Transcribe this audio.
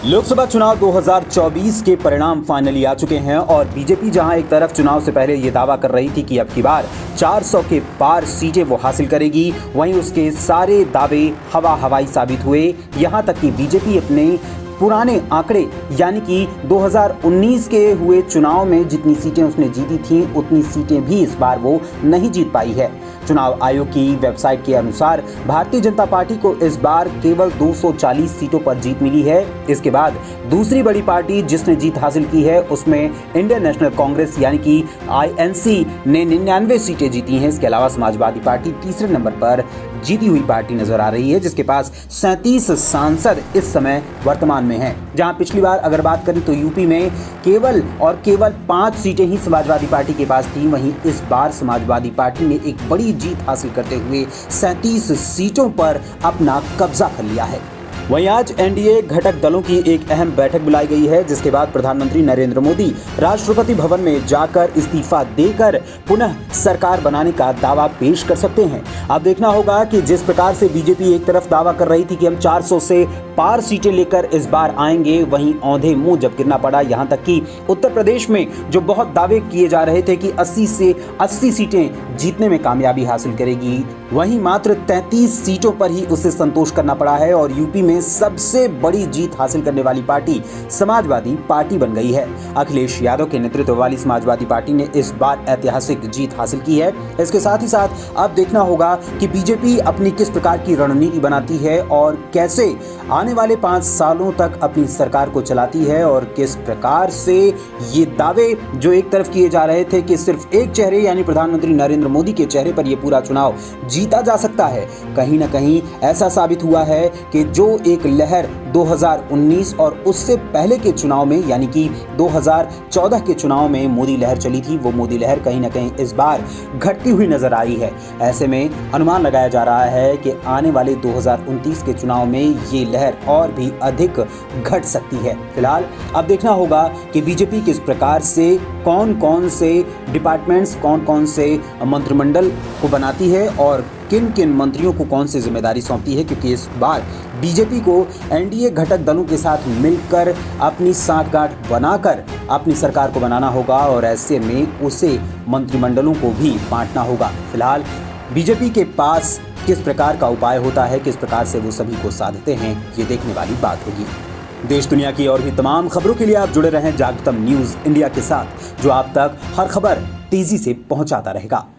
लोकसभा चुनाव 2024 के परिणाम फाइनली आ चुके हैं और बीजेपी जहां एक तरफ चुनाव से पहले ये दावा कर रही थी कि अब की बार 400 के पार सीटें वो हासिल करेगी, वहीं उसके सारे दावे हवाई साबित हुए। यहां तक कि बीजेपी अपने पुराने आंकड़े यानी कि 2019 के हुए चुनाव में जितनी सीटें उसने जीती थीं उतनी सीटें भी इस बार वो नहीं जीत पाई है। चुनाव आयोग की वेबसाइट के अनुसार भारतीय जनता पार्टी को इस बार केवल 240 सीटों पर जीत मिली है। इसके बाद दूसरी बड़ी पार्टी जिसने जीत हासिल की है उसमें इंडियन नेशनल कांग्रेस यानी कि INC ने 99 सीटें जीती हैं। इसके अलावा समाजवादी पार्टी तीसरे नंबर पर जीती हुई पार्टी नजर आ रही है, जिसके पास 37 सांसद इस समय वर्तमान में हैं। जहां पिछली बार अगर बात करें तो यूपी में केवल 5 सीटें ही समाजवादी पार्टी के पास थी, वहीं इस बार समाजवादी पार्टी ने एक बड़ी जीत हासिल करते हुए 37 सीटों पर अपना कब्जा कर लिया है। वहीं आज एनडीए घटक दलों की एक अहम बैठक बुलाई गई है, जिसके बाद प्रधानमंत्री नरेंद्र मोदी राष्ट्रपति भवन में जाकर इस्तीफा देकर पुनः सरकार बनाने का दावा पेश कर सकते हैं। अब देखना होगा कि जिस प्रकार से बीजेपी एक तरफ दावा कर रही थी कि हम 400 से पार सीटें लेकर इस बार आएंगे, वहीं औंधे मुंह जब गिरना पड़ा। यहां तक कि उत्तर प्रदेश में जो बहुत दावे किए जा रहे थे कि 80 से 80 सीटें जीतने में कामयाबी हासिल करेगी, वहीं मात्र 33 सीटों पर ही उसे संतोष करना पड़ा है और यूपी में सबसे बड़ी जीत हासिल करने वाली पार्टी समाजवादी पार्टी बन गई है। अखिलेश यादव के नेतृत्व वाली समाजवादी पार्टी ने इस बार ऐतिहासिक जीत हासिल की है। इसके साथ ही साथ अब देखना होगा कि बीजेपी अपनी किस प्रकार की रणनीति बनाती है और कैसे आने वाले 5 सालों तक अपनी सरकार को चलाती है और किस प्रकार से ये दावे जो एक तरफ किए जा रहे थे कि सिर्फ एक चेहरे यानी प्रधानमंत्री नरेंद्र मोदी के चेहरे पर यह पूरा चुनाव जीता जा सकता है, कहीं ना कहीं ऐसा साबित हुआ है कि जो एक लहर 2019 और उससे पहले के चुनाव में यानी कि 2014 के चुनाव में मोदी लहर चली थी, वो मोदी लहर कहीं ना कहीं इस बार घटती हुई नजर आ रही है। ऐसे में अनुमान लगाया जा रहा है कि आने वाले 2029 के चुनाव में ये लहर और भी अधिक घट सकती है। फिलहाल अब देखना होगा कि बीजेपी किस प्रकार से कौन कौन से डिपार्टमेंट्स, कौन कौन से मंत्रिमंडल को बनाती है और किन किन मंत्रियों को कौन सी जिम्मेदारी सौंपती है, क्योंकि इस बार बीजेपी को एनडीए घटक दलों के साथ मिलकर अपनी सांठगांठ बनाकर अपनी सरकार को बनाना होगा और ऐसे में उसे मंत्रिमंडलों को भी बांटना होगा। फिलहाल बीजेपी के पास किस प्रकार का उपाय होता है, किस प्रकार से वो सभी को साधते हैं, ये देखने वाली बात होगी। देश दुनिया की और भी तमाम खबरों के लिए आप जुड़े रहें जागतम न्यूज इंडिया के साथ, जो आप तक हर खबर तेजी से पहुंचाता रहेगा।